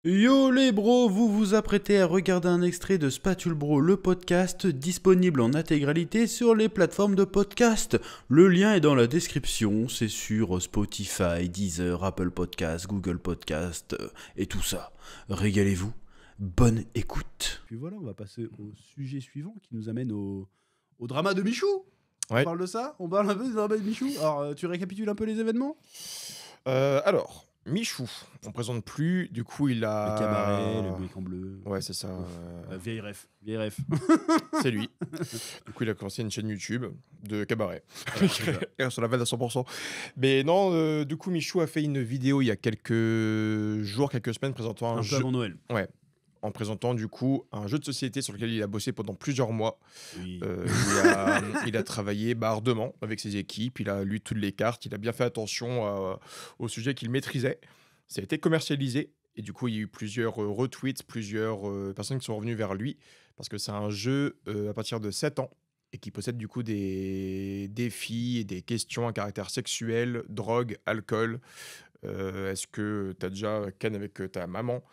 Yo les bros, vous vous apprêtez à regarder un extrait de Spatule Bro, le podcast, disponible en intégralité sur les plateformes de podcast. Le lien est dans la description, c'est sur Spotify, Deezer, Apple Podcast, Google Podcast et tout ça. Régalez-vous, bonne écoute. Puis voilà, on va passer au sujet suivant qui nous amène au drama de Michou. On Ouais. parle de ça? On parle un peu du drama de Michou. Alors, tu récapitules un peu les événements? Alors, Michou, on présente plus, du coup il a... Le cabaret, le bec en bleu. Ouais, c'est ça, Vieille ref, vieille ref. c'est lui. Du coup il a commencé une chaîne YouTube de cabaret. Ouais, c'est ça. Et sur la vanne à 100%. Mais non, du coup Michou a fait une vidéo il y a quelques jours, quelques semaines, présentant Un un peu jeu... avant Noël. Ouais, en présentant du coup un jeu de société sur lequel il a bossé pendant plusieurs mois. Oui. Il a travaillé ardemment avec ses équipes, il a lu toutes les cartes, il a bien fait attention au sujet qu'il maîtrisait. Ça a été commercialisé et du coup il y a eu plusieurs retweets, plusieurs personnes qui sont revenues vers lui parce que c'est un jeu à partir de 7 ans et qui possède du coup des défis et des questions à caractère sexuel, drogue, alcool. Est-ce que tu as déjà ken avec ta maman?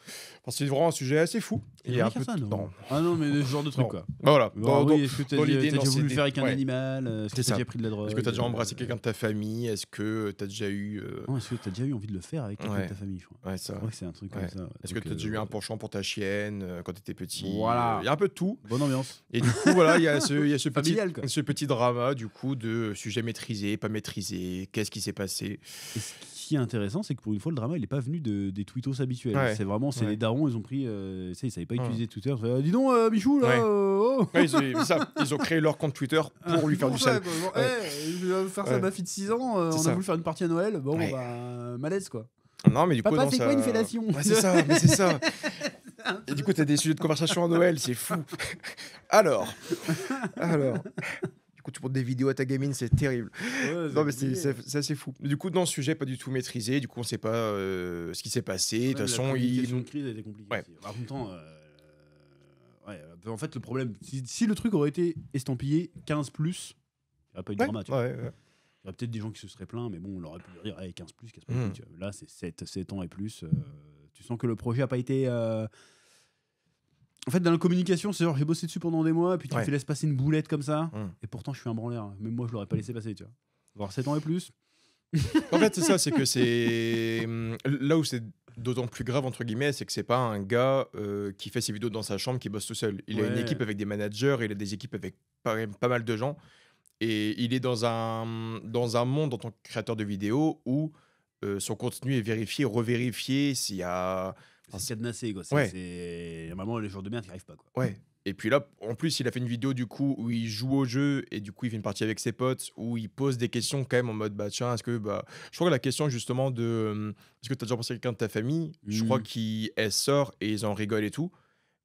Enfin, c'est vraiment un sujet assez fou. Il Et un faire peu ça, non? non. Ah non, mais ce genre de truc, Non. quoi. Bah voilà. Bon, oui, est-ce que t'as dans déjà, l'idée, t'as non, déjà voulu c'est le faire avec un ouais. animal? Est-ce que C'est t'as ça. déjà pris de la drogue? Est-ce que tu as déjà embrassé quelqu'un de ta famille? Est-ce que tu as déjà eu... Non, est-ce que t'as déjà eu envie de le faire avec quelqu'un de Ouais. ta famille, je crois? Ouais, ça. Je crois que c'est un truc Ouais. comme ça. Est-ce que tu as déjà eu un penchant pour ta chienne quand tu étais petit? Voilà. Il y a un peu de tout. Bonne ambiance. Et du coup, voilà, il y a ce Familial, quoi. petit drama, du coup, de sujet maîtrisé, pas maîtrisé, qu'est-ce qui s'est passé? Et ce qui est intéressant, c'est que pour une fois, le drama, il est pas venu des tweetos habituels. Ouais. C'est vraiment, c'est Ouais. les darons, ils ont pris. Tu sais, ils savaient pas Ouais. utiliser Twitter. Ils ont fait, dis donc, Michou, là. Ouais. Oh. Ouais, ils ont créé leur compte Twitter pour lui faire du sale. Genre, Ouais. je vais faire ça à Ouais. ma fille de 6 ans. On C'est a ça. voulu faire une partie à Noël. Bon, Ouais. bah, malaise, quoi. Non, mais du coup, Papa, non, c'est ça... quoi une fellation? Ouais, c'est ça, mais c'est ça. Et du coup, t'as des sujets de conversation à Noël, c'est fou. Alors. Du coup, tu montres des vidéos à ta gamine, c'est terrible. Non, mais c'est assez fou. Du coup, dans le sujet, pas du tout maîtrisé. Du coup, on sait pas ce qui s'est passé. De toute façon, La de crise a été compliquée. Ouais. Aussi. En même temps, en fait, le problème, si le truc aurait été estampillé 15+, il n'y aurait pas eu de drama. Tu vois. ouais. Il y aurait peut-être des gens qui se seraient plaints, mais bon, on aurait pu dire hey, 15+, casse pas les couilles, tu vois. Là, c'est 7 ans et plus. Tu sens que le projet n'a pas été. En fait, dans la communication, c'est genre j'ai bossé dessus pendant des mois, puis tu me fais laisser passer une boulette comme ça, et pourtant je suis un branleur. Même moi, je l'aurais pas laissé passer, tu vois. Voir 7 ans et plus. En fait, c'est ça, c'est que c'est. Là où c'est d'autant plus grave, entre guillemets, c'est que c'est pas un gars qui fait ses vidéos dans sa chambre qui bosse tout seul. Il a une équipe avec des managers, il a des équipes avec pas mal de gens. Et il est dans un monde en tant que créateur de vidéos où son contenu est vérifié, revérifié, s'il y a... C'est cadenassé, quoi. C'est normalement les jours de merde qui arrivent pas, quoi. Ouais. Et puis là, en plus, il a fait une vidéo du coup où il joue au jeu et du coup il fait une partie avec ses potes où il pose des questions quand même en mode bah tiens, est-ce que bah je crois que la question justement de est-ce que tu as déjà pensé à quelqu'un de ta famille, je crois qu'elle sort et ils en rigolent et tout.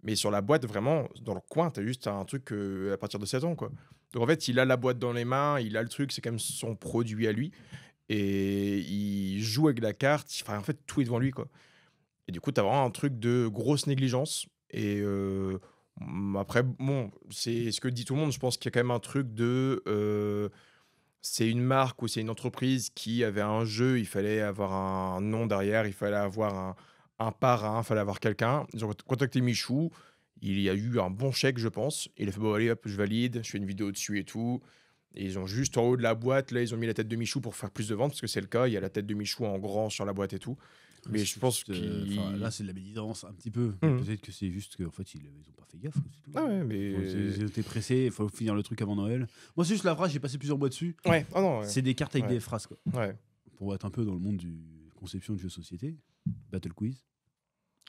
Mais sur la boîte, vraiment, dans le coin, t'as juste un truc à partir de 7 ans, quoi. Donc en fait, il a la boîte dans les mains, il a le truc, c'est quand même son produit à lui. Et il joue avec la carte, enfin, en fait, tout est devant lui, quoi. Et du coup, t'as vraiment un truc de grosse négligence. Et après, bon, c'est ce que dit tout le monde. Je pense qu'il y a quand même un truc de... c'est une marque ou c'est une entreprise qui avait un jeu, il fallait avoir un nom derrière, il fallait avoir un parrain, il fallait avoir quelqu'un. Ils ont contacté Michou, il y a eu un bon chèque, je pense. Il a fait, bon, allez, hop, je valide, je fais une vidéo dessus et tout. Et ils ont juste en haut de la boîte, là, ils ont mis la tête de Michou pour faire plus de ventes, parce que c'est le cas, il y a la tête de Michou en grand sur la boîte et tout. Mais je pense qu'il... là, c'est de la médisance un petit peu. Peut-être que c'est juste qu'en fait, ils ont pas fait gaffe. C'est tout. Ah ouais, mais... Ils étaient pressés, il faut finir le truc avant Noël. Moi, c'est juste la phrase, j'ai passé plusieurs mois dessus. Ouais, ah non, ouais. C'est des cartes avec des phrases, quoi. Ouais. Pour être un peu dans le monde du conception de jeux de société. Battle Quiz.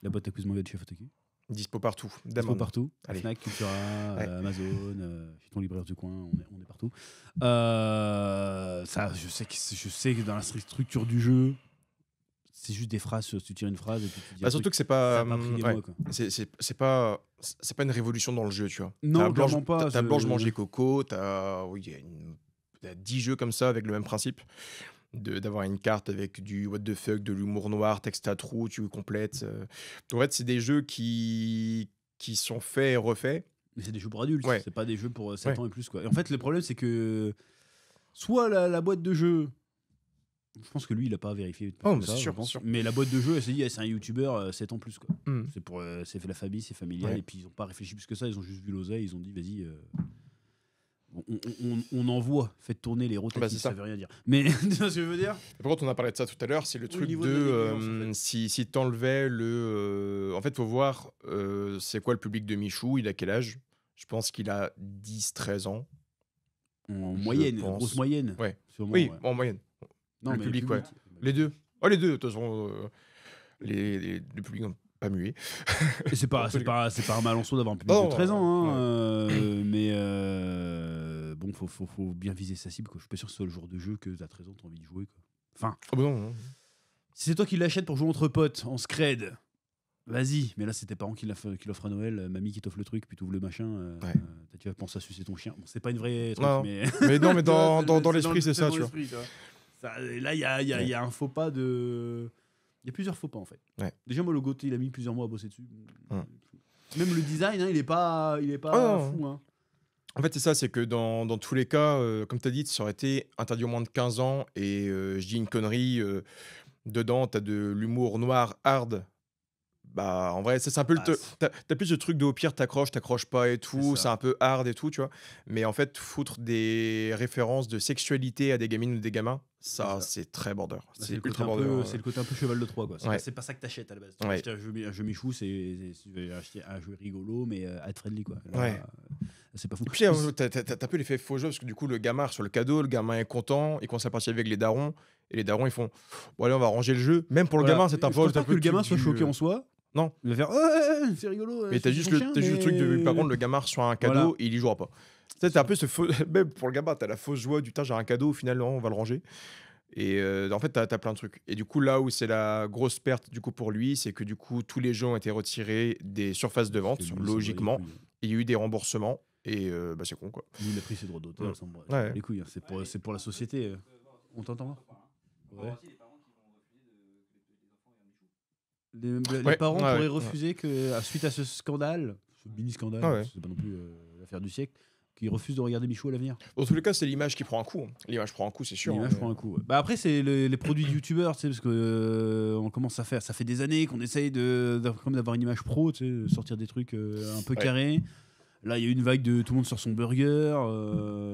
La boîte à quiz manga de chez Fotaku. Dispo partout. Dispo partout. Allez. Fnac, Cultura, Amazon, Python libraire du coin, on est partout. Ça, je sais que dans la structure du jeu, c'est juste des phrases, tu tires une phrase et puis tu dis. Bah surtout que c'est pas. Ça m'a pris des mois, quoi. C'est pas une révolution dans le jeu, tu vois. Non, clairement pas. T'as Blanche Manger Coco, oui, il y a 10 jeux comme ça avec le même principe. D'avoir une carte avec du what the fuck, de l'humour noir, texte à trous, tu complètes. En fait, c'est des jeux qui sont faits et refaits. Mais c'est des jeux pour adultes, Ouais. c'est pas des jeux pour 7 ans et plus, quoi. Et en fait, le problème, c'est que soit la boîte de jeu, Je pense que lui, il a pas vérifié. Oh, Plus mais que ça, c'est je sûr, pense. c'est sûr. Mais la boîte de jeu, elle s'est dit, c'est un youtubeur 7 ans plus. Quoi. Hmm. C'est la famille, c'est familial. Ouais. Et puis, ils n'ont pas réfléchi plus que ça. Ils ont juste vu l'oseille. Ils ont dit, vas-y, on envoie. Faites tourner les rotatifs. c'est Ça ça. veut rien dire. Mais tu vois ce que je veux dire? Par contre, on a parlé de ça tout à l'heure, c'est le Oui, truc niveau de la négligence, en fait. si t'enlevais le... En fait, faut voir c'est quoi le public de Michou, il a quel âge? Je pense qu'il a 10-13 ans. En Je moyenne, pense. grosse moyenne. Ouais. Sûrement, Oui, ouais. en moyenne. Non, le mais public, ouais. Les deux. Oh, les deux, de toute façon. Le public non, pas muet. Et c'est pas un mal en soi d'avoir un public Non, de 13 ans, ouais. hein, mais bon, faut bien viser sa cible. Quoi. Je suis pas sûr que ce soit le genre de jeu que t'as 13 ans, t'as envie de jouer. Quoi. Enfin, Oh, bah non, non. si c'est toi qui l'achètes pour jouer entre potes, en scred, vas-y. Mais là, c'est tes parents qui l'offrent à Noël, mamie qui t'offre le truc, puis t'ouvres le machin. Ouais. Tu vas penser à sucer ton chien. Bon, c'est pas une vraie truc, Non. mais. Mais non, mais dans C'est l'esprit, c'est ça, dans tu vois. l'esprit, tu vois. Et là, il y a un faux pas de. Il y a plusieurs faux pas en fait. Ouais. Déjà, moi, le Gauthier, il a mis plusieurs mois à bosser dessus. Hum. Même le design, hein, il est pas Oh. fou. Hein. En fait, c'est ça, c'est que dans tous les cas, comme tu as dit, ça aurait été interdit au moins de 15 ans. Et je dis une connerie, dedans, tu as de l'humour noir, hard. Bah, en vrai, ça, c'est un peu le. T'as plus de truc de au pire, t'accroches pas et tout. ça. C'est un peu hard et tout, tu vois. Mais en fait, foutre des références de sexualité à des gamines ou des gamins, ça, c'est très border. Bah, C'est le côté ultra un border. peu- c'est le côté un peu cheval de Troie. Quoi. Ouais. C'est pas ça que t'achètes à la base. Ouais. Acheter un jeu Michou, tu veux acheter un jeu rigolo, mais ad friendly. Quoi. Là, Ouais. c'est pas fou. Et puis, t'as un peu l'effet faux jeu, parce que du coup, le gamin reçoit le cadeau, le gamin est content, il commence à partir avec les darons, et les darons, ils font bon, allez, on va ranger le jeu. Même pour le gamin, c'est un Je pense peu. pas que le gamin soit choqué en soi. Non. Il va faire c'est rigolo. Mais t'as juste le truc de. Par contre, le gamin reçoit un cadeau Voilà. et il y jouera pas. Tu sais, t'as un peu ce faux. Même pour le gamin, t'as la fausse joie du j'ai un cadeau, au final, non, on va le ranger. Et en fait, t'as plein de trucs. Et du coup, là où c'est la grosse perte du coup pour lui, c'est que du coup, tous les jeux ont été retirés des surfaces de vente, logiquement. Il y a eu des remboursements. Et bah, c'est con, quoi. Il a pris ses droits d'auteur, ça me Ouais. les couilles. Hein. C'est pour la société. On t'entend? Ouais. Les parents pourraient refuser que, suite à ce scandale, ce mini-scandale, c'est pas non plus l'affaire du siècle, qu'ils refusent de regarder Michou à l'avenir. Dans tous les cas, c'est l'image qui prend un coup. L'image prend un coup, c'est sûr. L'image prend un coup. Ouais. Bah après, c'est les produits de youtubeurs, tu sais, parce que on commence à faire. Ça fait des années qu'on essaye d'avoir une image pro, tu sais, sortir des trucs un peu carrés. Là, il y a eu une vague de tout le monde sur son burger.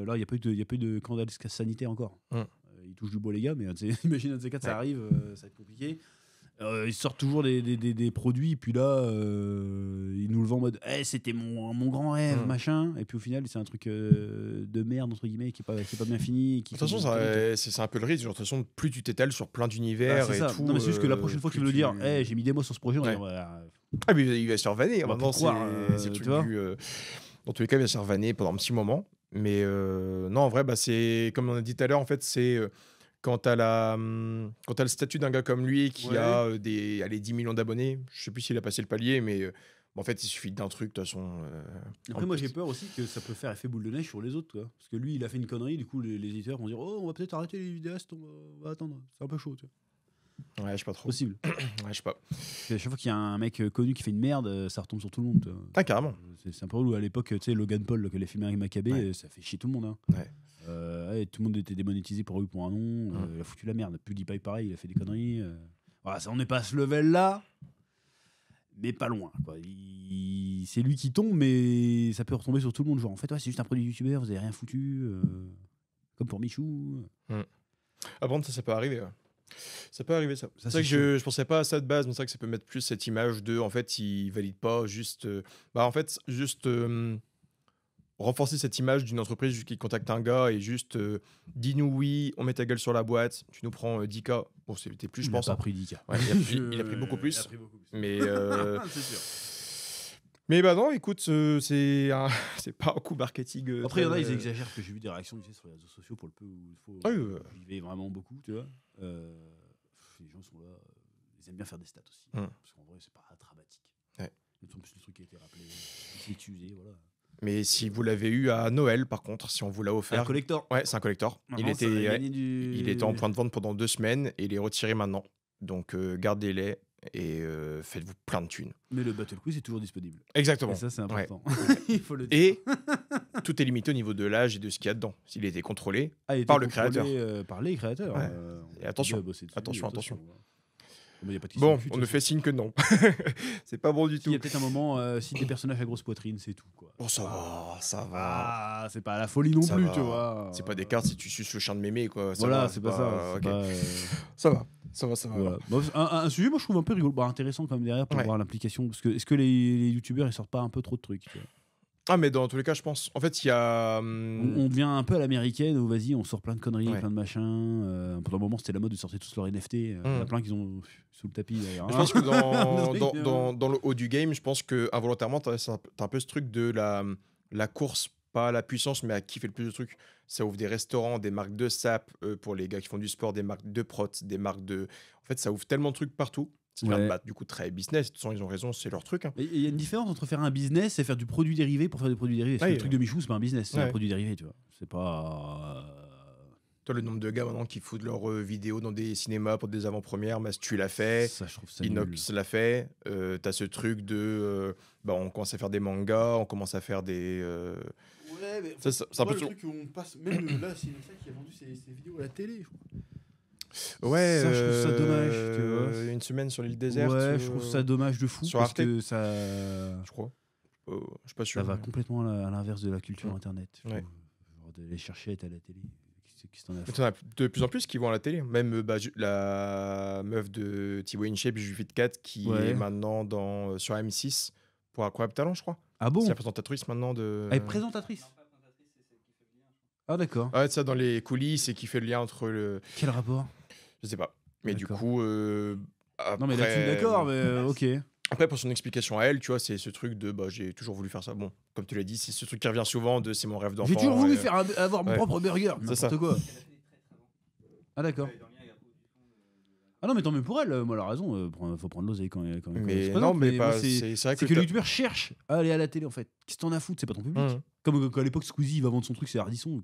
Là, il n'y a pas eu de scandale sanitaire encore. Ils touchent du bois, les gars, mais imagine un de ces quatre, ça arrive, ça va être compliqué. Ils sortent toujours des produits, puis là, ils nous le vendent en mode c'était mon grand rêve, machin. Et puis au final, c'est un truc de merde, entre guillemets, qui est pas bien fini. De toute façon, c'est un peu le risque. Genre, de toute façon, plus tu t'étales sur plein d'univers et tout. Non, mais c'est juste que la prochaine fois qu'il veut dire j'ai mis des mots sur ce projet, on va dire. Ah, mais il va se faire vanner. Maintenant, c'est le tu truc vois dans tous les cas, il va se faire vanner pendant un petit moment. Mais non, en vrai, bah, c'est comme on a dit tout à l'heure, en fait, c'est. Quand t'as le statut d'un gars comme lui qui a 10 millions d'abonnés, je sais plus s'il a passé le palier, mais en fait, il suffit d'un truc, de toute façon. Après, moi, j'ai peur aussi que ça peut faire effet boule de neige sur les autres, toi. Parce que lui, il a fait une connerie, du coup, les éditeurs vont dire on va peut-être arrêter les vidéastes, on va attendre. C'est un peu chaud, tu vois. Ouais, je sais pas trop. Possible. Ouais, je sais pas. À chaque fois qu'il y a un mec connu qui fait une merde, ça retombe sur tout le monde. Ah, carrément. C'est un peu relou. À l'époque, tu sais, Logan Paul, que les films avec Maccabée, ça fait chier tout le monde. Hein. Tout le monde était démonétisé pour un nom. Il a foutu la merde. PewDiePie, pareil, il a fait des conneries. Voilà, ça, on n'est pas à ce level-là, mais pas loin. Quoi. C'est lui qui tombe, mais ça peut retomber sur tout le monde. Genre, en fait, c'est juste un produit youtubeur, vous avez rien foutu. Comme pour Michou. Ah bon, ça peut arriver. Ça peut arriver, ça. C'est vrai que je pensais pas à ça de base, mais c'est vrai que ça peut mettre plus cette image de, en fait, il valide pas juste. Renforcer cette image d'une entreprise qui contacte un gars et juste dis-nous oui, on met ta gueule sur la boîte, tu nous prends 10K. Bon, c'était plus, je pense. Il a pas pris 10K. Ouais, il a pris beaucoup plus. Il a pris beaucoup plus. Mais, c'est sûr. Mais bah non, écoute, c'est pas un coup marketing. Après, il y en a, ils exagèrent, que j'ai vu des réactions sur les réseaux sociaux pour le peu où il faut vivre vraiment beaucoup, tu vois. Les gens sont là, ils aiment bien faire des stats aussi. Parce qu'en vrai, c'est pas dramatique. En plus, le truc qui a été rappelé, il s'est usé, voilà. Mais si vous l'avez eu à Noël, par contre, si on vous l'a offert. Un collector. Ouais, c'est un collector. Il était en point de vente pendant 2 semaines et il est retiré maintenant. Donc gardez-les et faites-vous plein de thunes. Mais le Battle Quiz est toujours disponible. Exactement. Et ça, c'est Ouais. important. Il faut le dire. Et tout est limité au niveau de l'âge et de ce qu'il y a dedans. S'il a été contrôlé Ah, il était par le contrôlé, créateur. par les créateurs. Ouais. On Et a attention, déjà bossé dessus, attention. Mais y a pas de question Bon, dessus, de on toute ne façon. fait signe que non. C'est pas bon du Il tout. y a peut-être un moment, si des personnages à grosse poitrine, c'est tout. Quoi. Bon, ça va, ça va. Ah, c'est pas la folie non Ça plus, va. tu vois. C'est pas des cartes si tu suces le chien de mémé, quoi. Ça Voilà, va, c'est pas ça. C'est ok. pas, Ça va. voilà. Bon, un sujet, moi, je trouve un peu rigolo, intéressant quand même derrière pour Ouais. voir l'implication. Parce que est-ce que les youtubeurs ils sortent pas un peu trop de trucs, tu vois. Ah, mais dans tous les cas, je pense. En fait, il y a. On devient un peu à l'américaine où vas-y, on sort plein de conneries, Ouais. plein de machins. Pendant un moment, c'était la mode de sortir tous leurs NFT. Il y en a plein qui ont sous le tapis d'ailleurs. Je pense que Truc, dans le haut du game, je pense que involontairement, t'as un peu ce truc de la course, pas à la puissance, mais à qui fait le plus de trucs. Ça ouvre des restaurants, des marques de sap pour les gars qui font du sport, des marques de prot, des marques de. En fait, ça ouvre tellement de trucs partout. Ça devient Ouais. du coup très business. De toute façon, ils ont raison, c'est leur truc. Hein. Mais il y a une différence entre faire un business et faire du produit dérivé pour faire du produit dérivé. Parce que Ouais, le truc de Michou, c'est pas un business, c'est un ouais. produit dérivé, tu vois. C'est pas. Toi, le nombre de gars maintenant qui foutent leurs vidéos dans des cinémas pour des avant-premières, Mas, tu l'as fait. Ça, je trouve ça nul. Inox l'a fait. T'as ce truc de. On commence à faire des mangas, on commence à faire des. Ouais, mais Ça, c'est un peu le tout. truc où on passe. Même là, c'est ça qui a vendu ses vidéos à la télé, je crois. Ouais, Ça, je trouve ça dommage, tu vois. une semaine sur l'île déserte. Ouais, je trouve ça dommage de fou sur parce Arte. que ça. Je crois. Je suis pas sûr. Ça va mais- complètement à l'inverse de la culture Mm. internet. je Ouais. trouve. Genre d'aller chercher à être à la télé. Qu'est-ce que t'en as Mais fait t'en as de plus en plus qui vont à la télé. Même la meuf de Thibaut InShape, Jufit 4, qui Ouais. est maintenant sur M6 pour Incroyable Talent, je crois. Ah bon C'est la présentatrice maintenant de. Elle est présentatrice. Ah d'accord. Ouais, ça dans les coulisses et qui fait le lien entre le. Quel rapport Je sais pas. Mais du D'accord. coup. Non mais là-dessus, d'accord, mais ok. Après, pour son explication à elle, tu vois, c'est ce truc de j'ai toujours voulu faire ça. Bon, comme tu l'as dit, c'est ce truc qui revient souvent de c'est mon rêve d'enfant. J'ai toujours voulu et- avoir mon ouais. propre burger. C'est ça. N'importe quoi. Ah d'accord. Ah non mais tant mieux pour elle. Moi elle a raison. Faut prendre l'oseille quand elle se Mais présente, non, mais moi, pas. C'est vrai c'est que t'as- les youtubeurs cherchent à aller à la télé en fait. Qu'est-ce que t'en as à foutre, c'est pas ton public. Mmh. Comme quand à l'époque Squeezie il va vendre son truc, c'est Ardisson.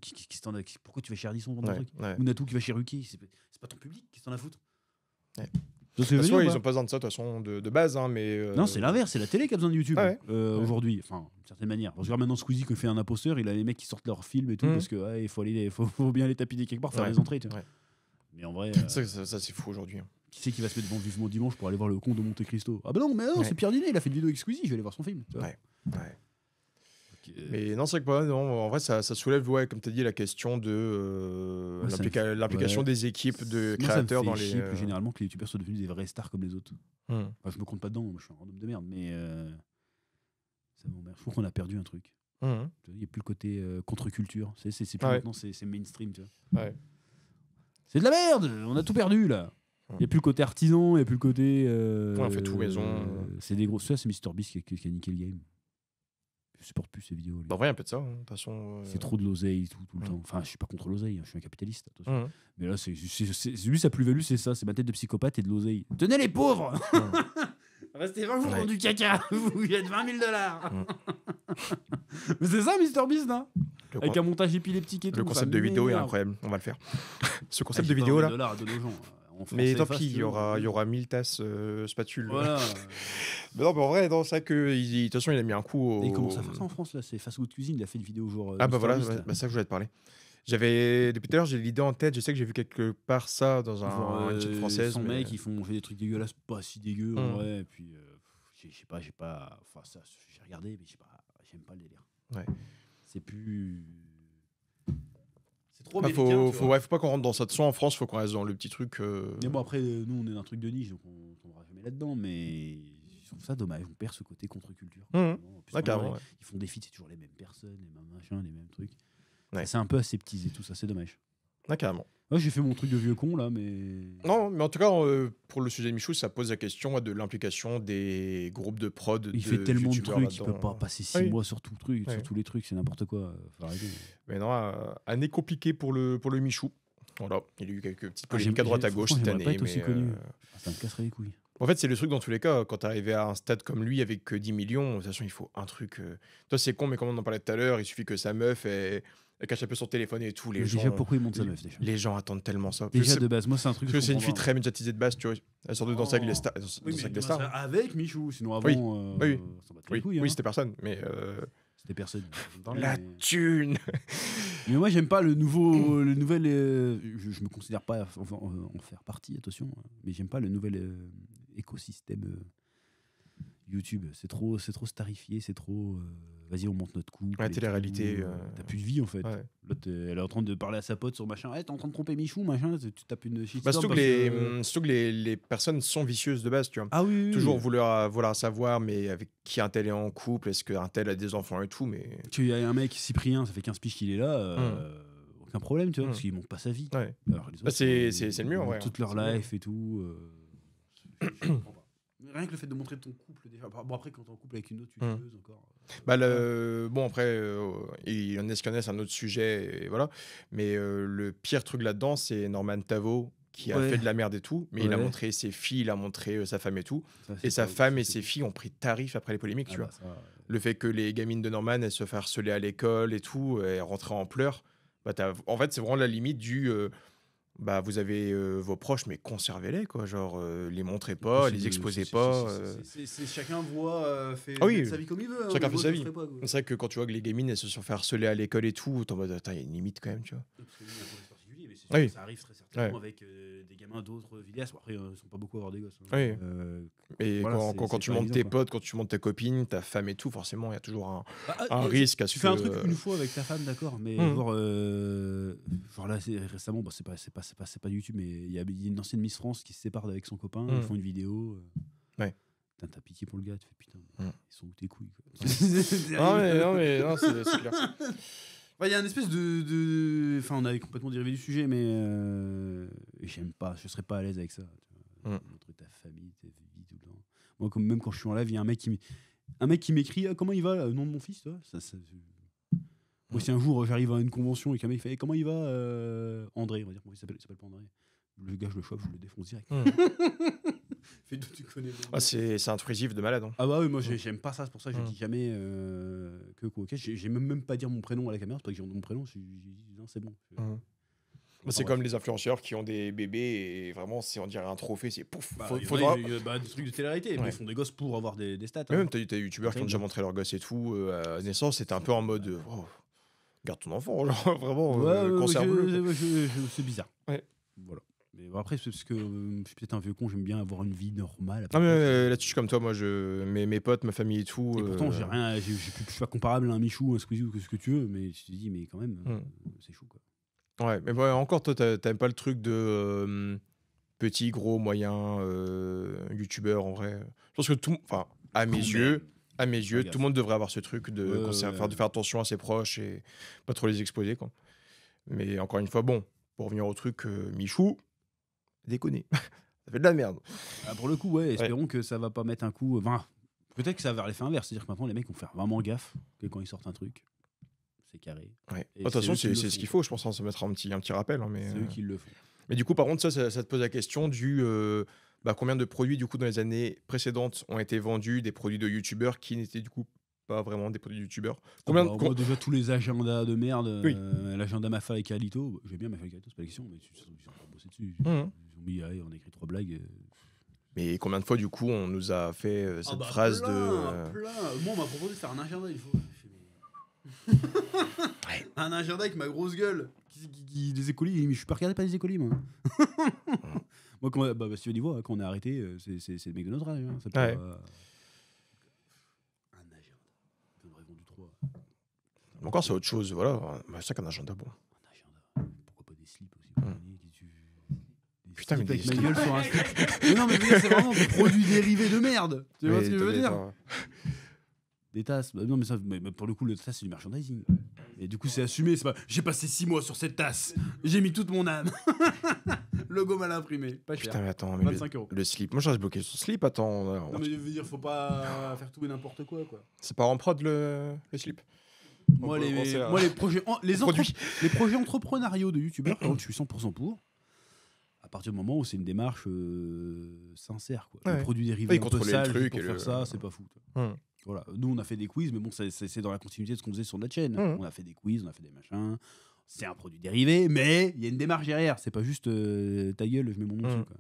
Pourquoi tu vas chez Ardisson vendre ton Ouais, truc ouais. Ou Natou qui va chez Ruki, c'est pas ton public, qu'est-ce que t'en as à foutre Ouais. Donc, De toute façon, ils ont pas besoin de ça de toute façon de base, hein, mais. Non, c'est l'inverse, c'est la télé qui a besoin de YouTube Ah ouais. aujourd'hui, enfin, d'une certaine manière. Parce que regarde maintenant Squeezie qui fait un imposteur, il a les mecs qui sortent leurs films et tout, Mhm. parce que il faut bien les tapiner quelque part, faire Ouais. des entrées. Tu vois. Ouais. Mais en vrai, Ça, c'est fou aujourd'hui. Hein. qui c'est qui va se mettre devant Vivement Dimanche pour aller voir le con de Monte Cristo? Ah bah non, mais non, Ouais. c'est Pierre Dinet, il a fait une vidéo avec Squeezie, je vais aller voir son film. Tu vois. Ouais. Ouais. Donc, Mais non, c'est vrai que en vrai, ça soulève, ouais, comme tu as dit, la question de Ouais, ça me l'implication ouais. des équipes de moi, créateurs ça me dans fait les. chier plus généralement que les youtubeurs soient devenus des vrais stars comme les autres. Hmm. Enfin, je me compte pas dedans, moi, je suis un random de merde, mais ça m'emmerde. Je trouve qu'on a perdu un truc. Hmm. Il n'y a plus le côté contre-culture. C'est plus Ah ouais. maintenant, c'est mainstream. Tu vois. Ouais. C'est de la merde, on a tout perdu là. Il n'y a plus le côté artisan, il n'y a plus le côté. on fait tout maison. C'est des gros. Ça, c'est MrBeast qui a niqué le game. Je supporte plus ces vidéos. lui. En vrai, il y a un peu de ça, hein, de toute façon. C'est trop de l'oseille tout le Mm. temps. Enfin, je suis pas contre l'oseille, hein, je suis un capitaliste. Attention. Hmm. Mais là, lui, sa plus-value, c'est ça. C'est ma tête de psychopathe et de l'oseille. Tenez les pauvres Restez 20 jours Ouais. dans du caca. Vous gagnez 20 000 $. Mm. Mais c'est ça, MrBeast, hein. Le, Avec con- un montage épileptique et tout. le concept ça de vidéo est m'énerve. incroyable, on va le faire. Ce Ah, concept j'ai de pas vidéo 20 là. 000 $ à donner aux gens. En Mais français, tant face, pis, tu il vois. y aura 1000 tasses spatules. Voilà. Mais non, mais en vrai, non, c'est vrai que de toute façon, il a mis un coup au. Et il commence à faire ça en France, là. C'est Fast Food Cuisine, il a fait une vidéo genre. Ah bah voilà, MrBeast, là. ça que je voulais te parler. Depuis tout à l'heure, j'ai l'idée en tête, je sais que j'ai vu quelque part ça dans Genre, une chaîne française. Son mais- mec, ils font des trucs dégueulasses, pas si dégueux en Mm. vrai. Et puis, j'ai pas. Enfin, ça, j'ai regardé, mais j'aime pas le délire. Ouais. C'est plus. C'est trop Bah, américain. tu vois. faut pas qu'on rentre dans ça de soi en France, faut qu'on reste dans le petit truc. Mais bon, après, nous, on est dans un truc de niche, donc on tombera jamais là-dedans. Mais je trouve ça dommage, on perd ce côté contre-culture. Mhm. Vraiment. Puis, Ah, en carrément, vrai, ouais. Ils font des feats, c'est toujours les mêmes personnes, les mêmes machins, les mêmes trucs. Ouais. C'est un peu aseptisé tout ça, c'est dommage. Ah, carrément. Moi, j'ai fait mon truc de vieux con là, mais. Non, mais en tout cas, pour le sujet de Michou, ça pose la question de l'implication des groupes de prod. Il fait tellement de youtubeurs trucs, il peut là-dedans. pas passer 6 Oui. mois sur tout truc, Oui. sur tous les trucs, c'est n'importe quoi. Faut arrêter. Mais non, année compliquée pour le Michou. Voilà, il y a eu quelques petites polémiques j'aime- à droite à j'aime- gauche franchement, cette j'aimerais année. pas être aussi mais, connu. Ça me casserait les couilles. En fait, c'est le truc dans tous les cas, quand tu arrivé à un stade comme lui avec que 10 millions, de toute façon, il faut un truc. Toi, c'est con, mais comme on en parlait tout à l'heure, il suffit que sa meuf elle cache un peu son téléphone et tout. Mais déjà, pourquoi il monte sa meuf déjà? Les gens attendent tellement ça. Déjà, de base, moi, c'est un truc Parce que c'est une je fille comprends très médiatisée de base, tu vois. Elle sort de Danser avec les stars. pas. Oui, Danser mais avec les ça, stars. avec Michou, sinon avant, Oui. on Oui. s'en battait les couilles, hein. Oui, c'était personne, mais. C'était personne. La thune. Mais moi, j'aime pas le nouvel. Je me considère pas en faire partie, attention. Mais j'aime pas le nouvel écosystème YouTube. C'est trop starifié, c'est trop. Vas-y, on monte notre couple. Ouais, télé-réalité. T'as plus de vie en fait. Ouais. L'autre, elle est en train de parler à sa pote sur machin. Hey, t'es en train de tromper Michou, machin. Tu tapes une shitstorm. Bah, surtout que les personnes sont vicieuses de base, tu vois. Ah oui. Toujours vouloir savoir, mais avec qui un tel est en couple, est-ce qu'un tel a des enfants et tout, mais. Tu y a un mec, Cyprien, ça fait 15 piges qu'il est là. Aucun problème, tu vois, parce qu'il montre pas sa vie. Ouais. Alors, les autres, c'est le mieux, ouais. Toute leur C'est life et tout. Je comprends pas. Rien que le fait de montrer ton couple, déjà. Bon, après, quand t'es en couple avec une autre youtubeuse, encore. Bah bon, après, il y en a qui connaissent un autre sujet, et voilà. Mais le pire truc là-dedans, c'est Norman Tavo qui a fait de la merde et tout, mais il a montré ses filles, il a montré sa femme et tout. Ça, Et sa femme et ses filles ont pris tarif après les polémiques, tu vois. Bah, ça, Le fait que les gamines de Norman, elles se font harceler à l'école et tout, elles rentraient en pleurs. Bah, en fait, c'est vraiment la limite du. Bah, vous avez vos proches, mais conservez-les, quoi. Genre, les montrez pas, les exposez pas. Chacun voit, fait sa vie comme il veut. Chacun fait sa vie. C'est vrai que quand tu vois que les gamines, elles se sont fait harceler à l'école et tout, t'es en mode, attends, il y a une limite quand même, tu vois. Mais ça arrive très certainement avec des gamins d'autres vidéastes. Après, ils sont pas beaucoup à avoir des gosses. Oui. Et voilà, quand tu montes tes potes, quand tu montes ta copine, ta femme et tout, forcément, il y a toujours un risque à ce que... Tu fais un truc une fois avec ta femme, d'accord, mais genre là, récemment, bon, c'est pas YouTube, mais il y a une ancienne Miss France qui se sépare avec son copain, ils font une vidéo. T'as pitié pour le gars, tu fais putain, ils sont où tes couilles, quoi. non, c'est clair. Il y a une espèce de... Enfin, on avait complètement dérivé du sujet, mais j'aime pas, je serais pas à l'aise avec ça. Montrer ta famille, ta vie tout le temps. Moi, même quand je suis en live, il y a un mec qui m'écrit comment il va, le nom de mon fils, toi. Moi, si un jour j'arrive à une convention et qu'un mec fait comment il va, André, on va dire, il s'appelle pas André. Le gars, je le chope, je le défonce direct. Tu connais c'est intrusif de malade. Hein. Ah bah oui, moi j'aime pas ça, c'est pour ça que je dis jamais que quoi. Okay, j'ai même pas dire mon prénom à la caméra, c'est pas que j'ai mon prénom, non, c'est bon. C'est comme les influenceurs qui ont des bébés et vraiment, on dirait un trophée, c'est pouf. Des trucs de télé-réalité, ils font des gosses pour avoir des stats. Même t'as des youtubeurs qui ont déjà montré leurs gosses et tout à naissance, c'était un peu en mode garde ton enfant, genre vraiment conserve-le. C'est bizarre. Ouais. Voilà. Mais bon, après, c'est parce que je suis peut-être un vieux con, j'aime bien avoir une vie normale. Mais là-dessus, je suis comme toi, moi, mes potes, ma famille et tout. Et pourtant, j'ai rien, je suis pas comparable à un Michou, un Squeezie ou ce que tu veux, mais tu te dis, mais quand même, c'est chaud, quoi. Ouais, mais encore, toi, t'aimes pas le truc de petit, gros, moyen, youtubeur, en vrai. Je pense que à mes yeux, tout le monde devrait avoir ce truc de faire attention à ses proches et pas trop les exposer, quoi. Mais encore une fois, bon, pour revenir au truc, Michou, déconner. Ça fait de la merde. Pour le coup, espérons que ça va pas mettre un coup. Enfin, peut-être que ça va vers l'effet inverse. C'est-à-dire que maintenant, les mecs vont faire vraiment gaffe que quand ils sortent un truc, c'est carré. Ouais. De toute façon, c'est ce qu'il faut, je pense. Ça mettra un petit rappel. Hein, mais, c'est eux qui le font. Mais du coup, par contre, ça te pose la question du combien de produits, du coup, dans les années précédentes ont été vendus, des produits de youtubeurs qui n'étaient, du coup, pas vraiment des produits de youtubeurs. Moi, déjà, tous les agendas de merde, l'agenda Mafa et Calito, j'aime bien Mafa et Calito, c'est pas la question, mais ils sont en train de bosser dessus. Ils ont mis, on a écrit 3 blagues. Mais combien de fois, du coup, on nous a fait cette phrase plein. Moi, on m'a proposé de faire un agenda, il faut. Un agenda avec ma grosse gueule, des écolis, mais je suis pas regardé par les écolis, moi. Moi, si tu veux voir, quand on a arrêté, c'est le mec de notre âge. Hein, c'est pas. Encore, c'est autre chose, voilà. C'est ça qu'un agenda, bon. Un agenda. Pourquoi pas des slips aussi Putain, mais avec ma gueule sur un slip. Mais non, mais c'est vraiment des produits dérivés de merde. Tu vois ce que je veux dire? Des tasses. Non, mais pour le coup, le tasse, c'est du merchandising. Et du coup, c'est assumé. C'est pas. J'ai passé 6 mois sur cette tasse. J'ai mis toute mon âme. Logo mal imprimé. Pas cher. Putain, mais attends. 25 €. Le slip. Moi, je reste bloqué sur le slip. Attends. Non, mais je veux dire, faut pas faire tout et n'importe quoi. C'est pas en prod le slip? Moi, les projets entrepreneuriaux de youtubeurs, je suis 100% pour. partir du moment où c'est une démarche sincère, quoi. Ouais. Le produit dérivé Ouais, un peu contrôler le sale truc pour et faire le- ça, c'est pas fou. Hum. Voilà. Nous, on a fait des quiz, mais bon, c'est dans la continuité de ce qu'on faisait sur notre chaîne. Mhm. On a fait des quiz, on a fait des machins. C'est un produit dérivé, mais il y a une démarche derrière. C'est pas juste ta gueule, je mets mon nom dessus, quoi.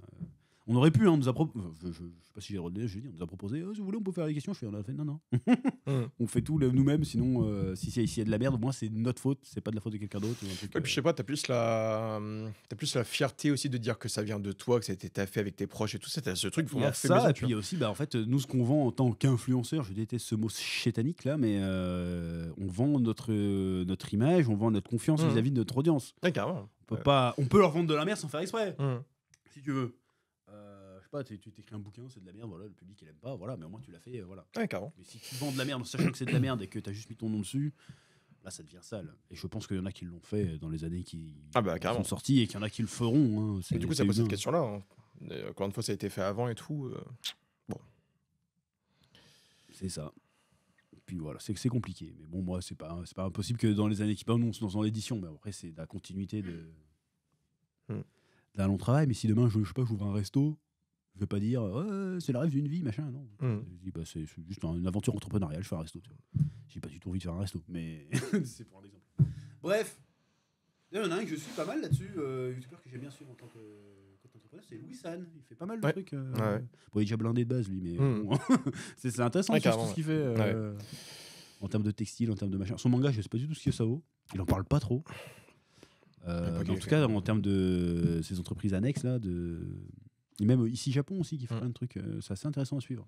On aurait pu, hein, on nous a je sais pas si j'ai le droit de le dire, je dis, on nous a proposé, si vous voulez, on peut faire les questions. On a fait, non. On fait tout nous-mêmes, sinon, s'il y a de la merde, au moins c'est notre faute, c'est pas de la faute de quelqu'un d'autre. ou un truc, Et puis je sais pas, t'as plus la fierté aussi de dire que ça vient de toi, que ça a été taffé avec tes proches et tout ça. T'as ce truc il y vraiment a fait ça, maison, et tu puis il y a aussi, en fait, nous, ce qu'on vend en tant qu'influenceur, je déteste ce mot chétanique là, mais on vend notre image, on vend notre confiance vis-à-vis de notre audience. vois. Ouais, carrément. On peut leur vendre de la merde sans faire exprès, Hum. si tu veux. Je sais pas, tu t'écris un bouquin, c'est de la merde, voilà, le public il aime pas, voilà, mais au moins tu l'as fait, voilà. Ouais, carrément. Mais si tu vends de la merde en sachant que c'est de la merde et que t'as juste mis ton nom dessus, là ça devient sale. Et je pense qu'il y en a qui l'ont fait dans les années qui Carrément. sont sorties et qu'il y en a qui le feront. Hein. Et du coup, ça pose cette question-là. Hein. Et encore une fois, ça a été fait avant et tout. C'est ça. Puis voilà, c'est compliqué. Mais bon, moi, c'est pas impossible que dans les années qui passent, nous, on se lance dans l'édition. Mais après, c'est la continuité d'un long travail. Mais si demain, je sais pas, j'ouvre un resto, je vais pas dire c'est le rêve d'une vie, machin. Non. Je dis, c'est juste une aventure entrepreneuriale, je fais un resto. J'ai pas du tout envie de faire un resto. Mais c'est pour un exemple. Bref. Il y en a un que je suis pas mal là-dessus. Youtubeur que j'aime bien suivre en tant qu'entrepreneur, c'est Louis San. Il fait pas mal de trucs. Bon, il est déjà blindé de base, lui, mais bon, c'est intéressant tout ce qu'il fait. En termes de textile, en termes de machin. Son manga, je sais pas du tout ce que ça vaut. Il en parle pas trop. En tout cas, en termes de ces entreprises annexes, là, et même ici Japon aussi, qui fait plein de trucs. C'est assez intéressant à suivre.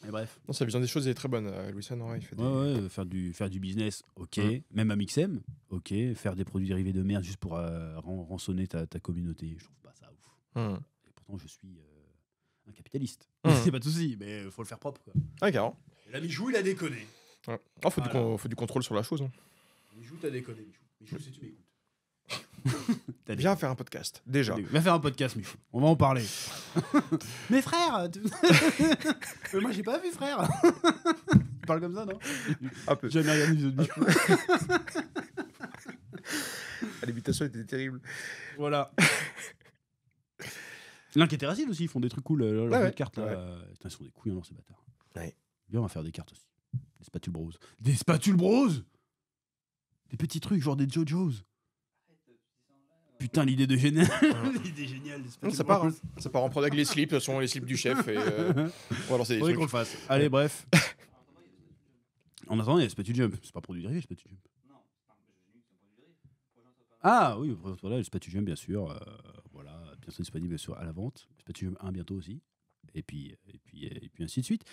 Et bref. Non, sa vision des choses est très bonne. Louis San, il fait faire du business, ok. Même à Mixem, ok. Faire des produits dérivés de merde juste pour rançonner ta communauté, je trouve pas ça ouf. Et pourtant, je suis un capitaliste. C'est pas de souci, mais faut le faire propre, quoi. Ouais, carrément. Et là, Michou, il a déconné. Ouais. Faut du contrôle sur la chose. Hein. Michou, t'as déconné, Michou. Michou, si tu m'écoutes. Viens faire un podcast, déjà. Viens faire un podcast, Michou. On va en parler. Mais frère Mais moi, j'ai pas vu, frère. Tu parles comme ça, non? Un peu. J'ai jamais regardé une vidéo de Michou. L'imitation était terrible. Voilà. L'un qui était raciste aussi, ils font des trucs cool. Leurs cartes, là. Putain, ils sont des couillons, ces bâtards. Ouais. Bien, on va faire des cartes aussi. Des spatules bros. Des spatules bros! Des petits trucs, genre des JoJo's. Putain, l'idée de génial. L'idée géniale. Ça part en prod avec les slips, ce sont les slips du chef. Et on va lancer des trucs. Qu'on le fasse. Allez, bref. En attendant, il y a Spatule Jump. C'est pas produit dérivé, Spatule Jump. Ah oui, voilà, le Spatule Jump, bien sûr. Voilà, bientôt disponible à la vente. Spatule Jump 1 bientôt aussi. Et puis ainsi de suite.